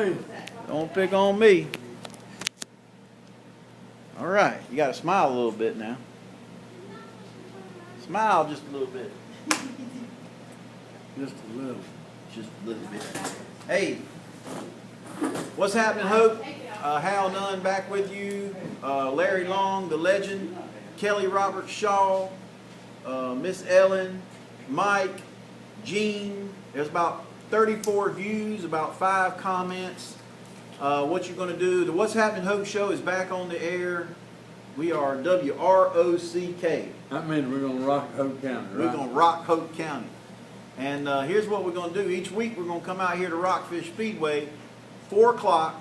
me. Don't pick on me. All right, you got to smile a little bit now. Smile just a little bit. Just a little. Just a little bit. Hey, what's happening, Hoke? Hal Nunn back with you. Larry Long, the legend. Kelly Robert Shaw. Miss Ellen. Mike. Gene. There's about 34 views, about 5 comments. What you're going to do, the What's Happening Hoke show is back on the air. We are WROCK. That means we're going to rock Hoke County, right? We're going to rock Hoke County. And here's what we're going to do. Each week we're going to come out here to Rockfish Speedway, 4 o'clock,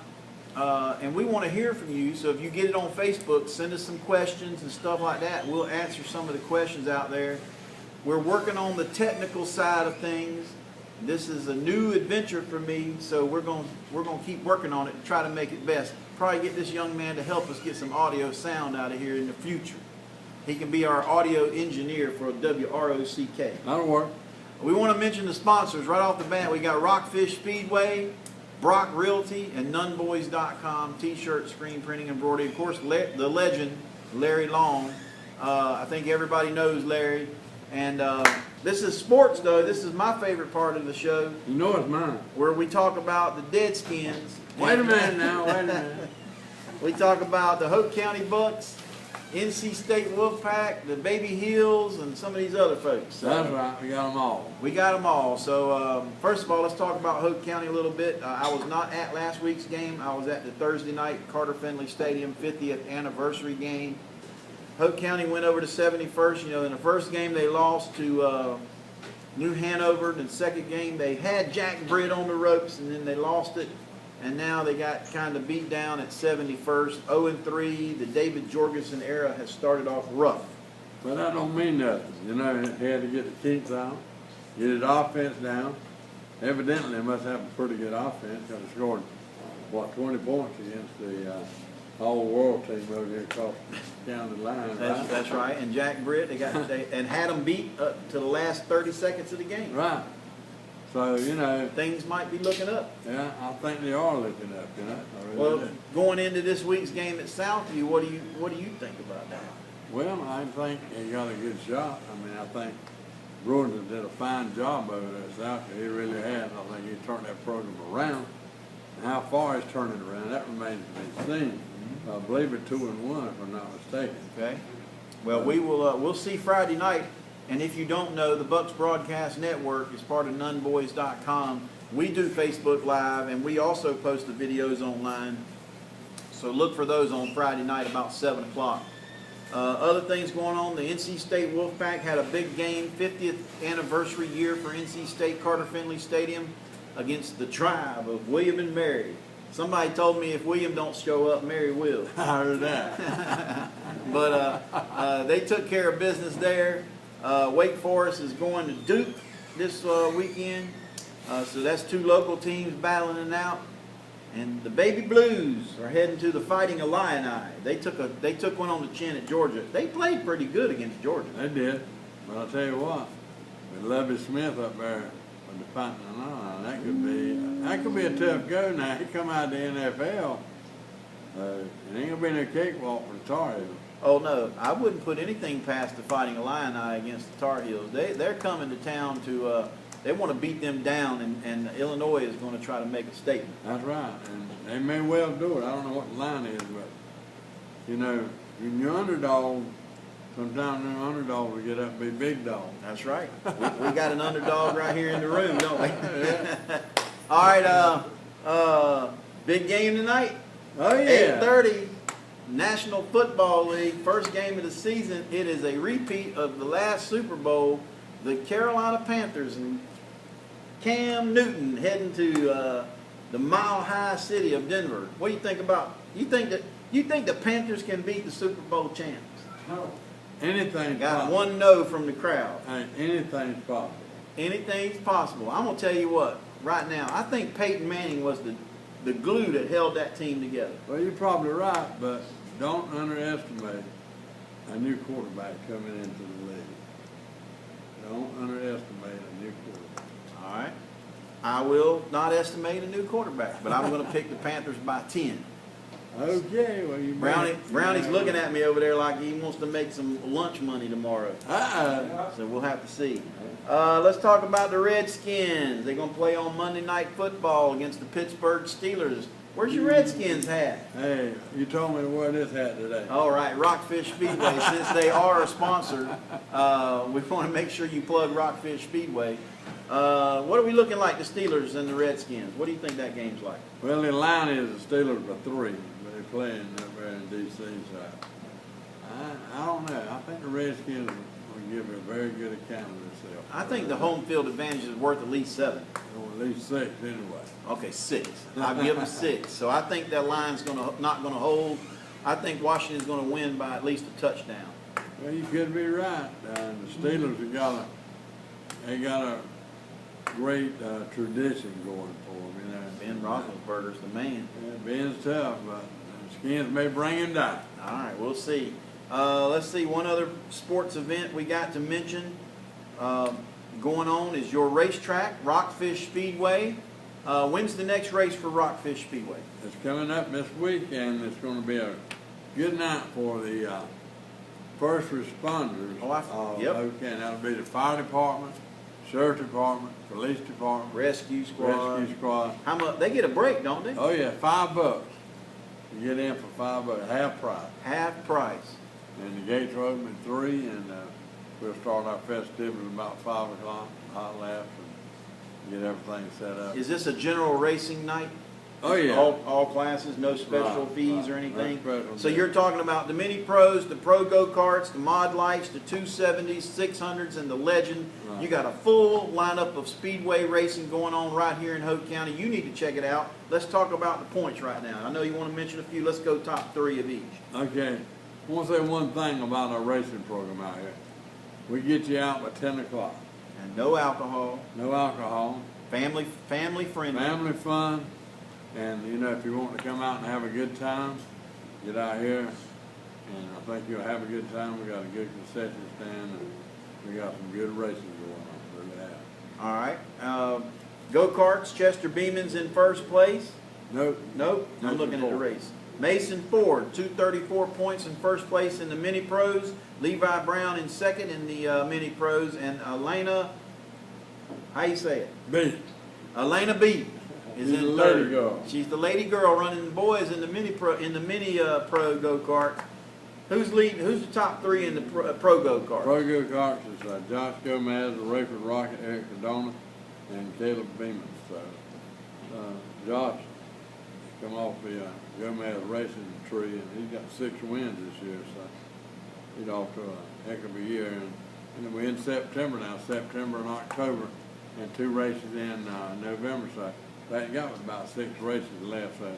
and we want to hear from you. So if you get it on Facebook, send us some questions and stuff like that. We'll answer some of the questions out there. We're working on the technical side of things. This is a new adventure for me, so we're going to keep working on it and try to make it best. Probably get this young man to help us get some audio sound out of here in the future. He can be our audio engineer for WROCK. That'll work. We want to mention the sponsors right off the bat. We got Rockfish Speedway, Brock Realty, and nunboys.com, t-shirt, screen printing, embroidery. Of course, the legend, Larry Long. I think everybody knows Larry. And this is sports, though. This is my favorite part of the show. You know it's mine. Where we talk about the Deadskins. Wait a minute now, wait a minute. We talk about the Hoke County Bucks, NC State Wolfpack, the Baby Heels, and some of these other folks. So that's right, we got them all. We got them all. So first of all, let's talk about Hoke County a little bit. I was not at last week's game. I was at the Thursday night Carter Finley Stadium 50th anniversary game. Hoke County went over to 71st. You know, in the first game they lost to New Hanover. In the second game they had Jack Britt on the ropes, and then they lost it. And now they got kind of beat down at 71st. 0-3. The David Jorgensen era has started off rough. But that don't mean nothing. You know, he had to get the kinks out, get his offense down. Evidently, they must have a pretty good offense because they scored, what, 20 points against the all-world team over here across the county line, right? That's right. And Jack Britt, and had them beat up to the last 30 seconds of the game. Right. So, you know. Things might be looking up. Yeah, I think they are looking up, you know. I really Well, do. going into this week's game at Southview, what do you think about that? Well, I think he got a good shot. I mean, I think Bruins did a fine job over there at Southview. He really has. I think he turned that program around. And how far he's turning it around, that remains to be seen. I believe it's 2-1, if I'm not mistaken. Okay. Well, we'll see Friday night. And if you don't know, the Bucks Broadcast Network is part of nunboys.com. We do Facebook Live, and we also post the videos online. So look for those on Friday night about 7 o'clock. Other things going on, the NC State Wolfpack had a big game, 50th anniversary year for NC State, Carter Finley Stadium, against the Tribe of William and Mary. Somebody told me if William don't show up, Mary will. I heard that. But they took care of business there. Wake Forest is going to Duke this weekend. So that's 2 local teams battling it out. And the Baby Blues are heading to the Fighting Illini. They took one on the chin at Georgia. They played pretty good against Georgia. They did. But I'll tell you what, with Lovie Smith up there with the Fighting Illini, that could be a tough go now. He come out of the NFL. It ain't gonna be no cakewalk for the Tar Heels. Oh no, I wouldn't put anything past the Fighting Illini against the Tar Heels. They're coming to town to they want to beat them down, and Illinois is going to try to make a statement. That's right, and they may well do it. I don't know what the line is, but you know, when you're underdog, sometimes the underdog will get up and be big dog. That's right. We got an underdog right here in the room, don't we? Yeah. All right, big game tonight. Oh yeah. 8:30. National Football League, first game of the season. It is a repeat of the last Super Bowl. The Carolina Panthers and Cam Newton heading to the mile-high city of Denver. What do you think about? You think the Panthers can beat the Super Bowl champs? No. Anything's Got possible. one no from the crowd. Hey, anything's possible. Anything's possible. I'm gonna tell you what. Right now, I think Peyton Manning was the glue that held that team together. Well, you're probably right, but don't underestimate a new quarterback coming into the league. Don't underestimate a new quarterback. All right. I will not estimate a new quarterback, but I'm going to pick the Panthers by 10. Okay, well, you Brownie's looking at me over there like he wants to make some lunch money tomorrow. So we'll have to see. Let's talk about the Redskins. They're going to play on Monday Night Football against the Pittsburgh Steelers. Where's your Redskins hat? Hey, you told me to wear this hat today. All right, Rockfish Speedway. Since they are a sponsor, we want to make sure you plug Rockfish Speedway. What are we looking like, the Steelers and the Redskins? What do you think that game's like? Well, the line is the Steelers by 3, but they're playing up there in D.C., so I don't know. I think the Redskins will give a very good account of themselves. I think the home field advantage is worth at least 7. Or at least 6 anyway. Okay, 6. I'll give them 6. So I think that line's not going to hold. I think Washington's going to win by at least a touchdown. Well, you could be right. The Steelers have got a great tradition going for them. You know, Ben Roethlisberger's the man. Yeah, Ben's tough, but the Skins may bring him down. All right, we'll see. Let's see, one other sports event we got to mention going on is your racetrack, Rockfish Speedway. When's the next race for Rockfish Speedway? It's coming up this week, and it's going to be a good night for the first responders. Yep. Okay, that'll be the fire department, sheriff department, police department, Rescue squad. How much? They get a break, don't they? Oh yeah, $5. You get in for $5, half price. Half price. And the gates are open at 3, and we'll start our festivities about 5 o'clock, hot laps, and get everything set up. Is this a general racing night? Oh yeah. All classes, no special Right, fees right. or anything? No special So fees. you're talking about the mini pros, the pro go-karts, the mod lights, the 270s, 600s, and the legend. Right. You got a full lineup of speedway racing going on right here in Hoke County. You need to check it out. Let's talk about the points right now. I know you want to mention a few. Let's go top 3 of each. Okay. I want to say one thing about our racing program out here. We get you out by 10 o'clock. And no alcohol. No alcohol. Family friendly. Family fun. And, you know, if you want to come out and have a good time, get out here. And I think you'll have a good time. We got a good concession stand. And we got some good racing going on. Really have. All right. Go-karts, Chester Beeman's in first place. Nope. Nope. I'm looking at the race. Mason Ford, 234 points in first place in the mini pros. Levi Brown in second in the mini pros, and Elena, how you say it? B. Elena B is She's in the third. lady girl. She's the lady girl running the boys in the mini pro pro go kart. Who's leading? Who's the top 3 in the pro go kart? Pro go-karts is Josh Gomez, the Rayford Rocket, Eric Cadona, and Caleb Beeman. So Josh come off the Gomez racing tree, and he's got 6 wins this year, so he's off to a heck of a year. And we're in September now, September and October, and 2 races in November, so that got about 6 races left. So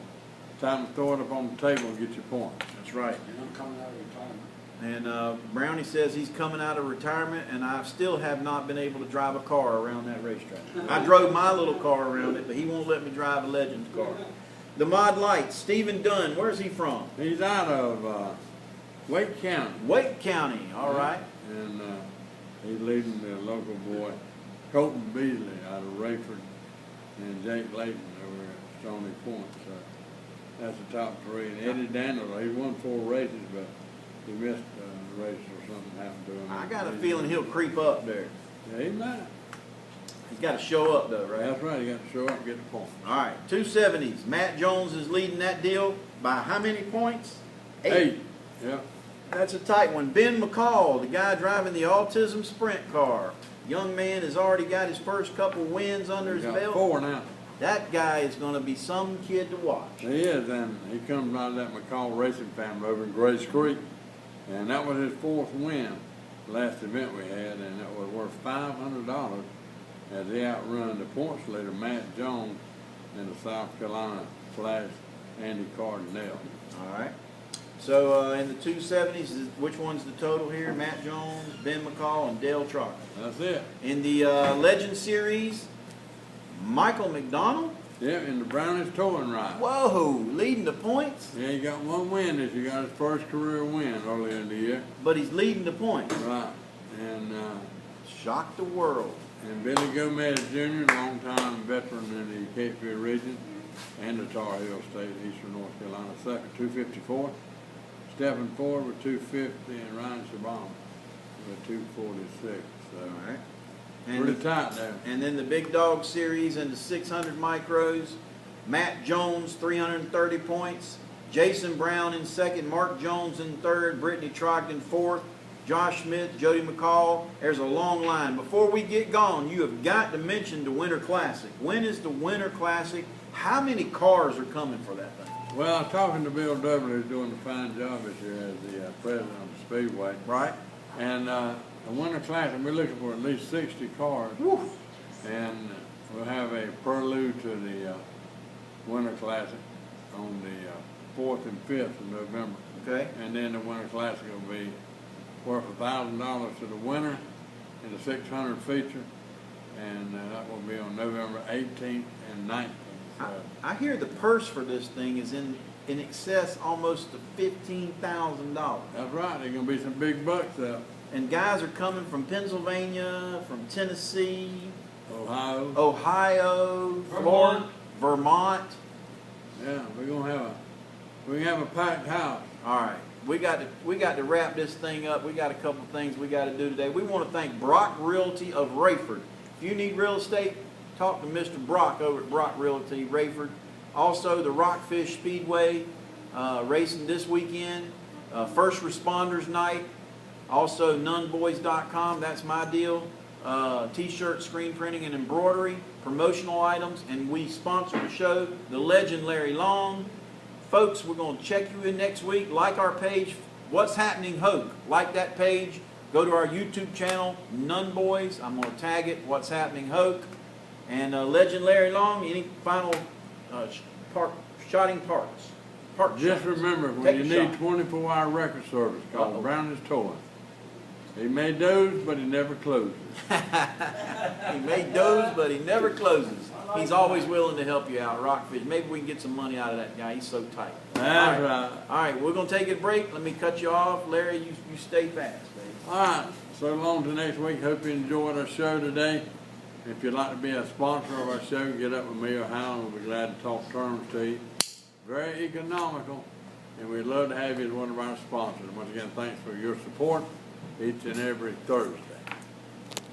time to throw it up on the table and get your points. That's right. And I'm coming out of retirement. And Brownie says he's coming out of retirement, and I still have not been able to drive a car around that racetrack. I drove my little car around it, but he won't let me drive a Legends car. The Mod Lights, Stephen Dunn, where's he from? He's out of Wake County. Wake County, all right. And he's leading the local boy, Colton Beasley out of Rayford, and Jake Layton over at Stony Point. So that's the top 3. And Eddie Daniels, he won 4 races, but he missed a race or something happened to him. I got a feeling he'll creep up there. Yeah, he might. He's got to show up, though, right? That's right. He got to show up and get the point. All right, 270s. Matt Jones is leading that deal by how many points? 8. Yep. That's a tight one. Ben McCall, the guy driving the Autism Sprint car. Young man has already got his first couple wins under his Got belt. 4 now. That guy is going to be some kid to watch. He is, and he comes out of that McCall racing family over in Grace Creek. And that was his 4th win, last event we had, and it was worth $500 as he outrun the points leader, Matt Jones, in the South Carolina Flash Andy Cardinale. All right. So in the 270s, which one's the total here? Matt Jones, Ben McCall, and Dale Trotter. That's it. In the Legend Series, Michael McDonald. Yeah, in the Brownies towing ride. Whoa, leading the points. Yeah, he got 1 win this year. Got his first career win earlier in the year. But he's leading the points. Right. And Shocked the world. And Billy Gomez Jr., longtime veteran in the Catesville region and the Tar Heel State, Eastern North Carolina, second, 254. Stephen Ford with 250 and Ryan Shabam with 246. So All right. pretty tight there. And then the Big Dog Series and the 600 micros. Matt Jones, 330 points. Jason Brown in second. Mark Jones in third. Brittany Trogdon fourth. Josh Smith, Jody McCall. There's a long line. Before we get gone, you have got to mention the Winter Classic. When is the Winter Classic? How many cars are coming for that thing? Well, talking to Bill Dudley, who's doing a fine job this year as the president of the Speedway. Right? And the Winter Classic, we're looking for at least 60 cars. Woo. And we'll have a prelude to the Winter Classic on the 4th and 5th of November. Okay. And then the Winter Classic will be worth $1,000 to the winner in the 600 feature. And that will be on November 18th and 19th. So, I hear the purse for this thing is in excess almost of $15,000. that's right, there's going to be some big bucks up. And guys are coming from Pennsylvania, from Tennessee, Ohio. Ohio, Florida, Vermont. Yeah, we're gonna have a packed house. All right, we got to wrap this thing up. We got a couple things we got to do today. We want to thank Brock Realty of Rayford. If you need real estate, talk to Mr. Brock over at Brock Realty Rayford. Also, the Rockfish Speedway racing this weekend. First Responders Night. Also, nunboys.com. That's my deal. T-shirt, screen printing, and embroidery. Promotional items. And we sponsor the show. The legend Larry Long. Folks, we're going to check you in next week. Like our page, What's Happening Hoke. Like that page. Go to our YouTube channel, Nun Boys. I'm going to tag it, What's Happening Hoke. And Legend Larry Long, any final shotting parts? Just remember, when Take you a need shot. 24-hour record service, call Uh-oh. Brown's Toy. He may doze, but he never closes. He may doze, but he never closes. He's always willing to help you out, Rockfish. Maybe we can get some money out of that guy. He's so tight. That's All right. All right, we're going to take a break. Let me cut you off. Larry, you stay fast, baby. All right, so long to next week. Hope you enjoyed our show today. If you'd like to be a sponsor of our show, get up with me or Howard. We'll be glad to talk terms to you. Very economical, and we'd love to have you as one of our sponsors. Once again, thanks for your support each and every Thursday.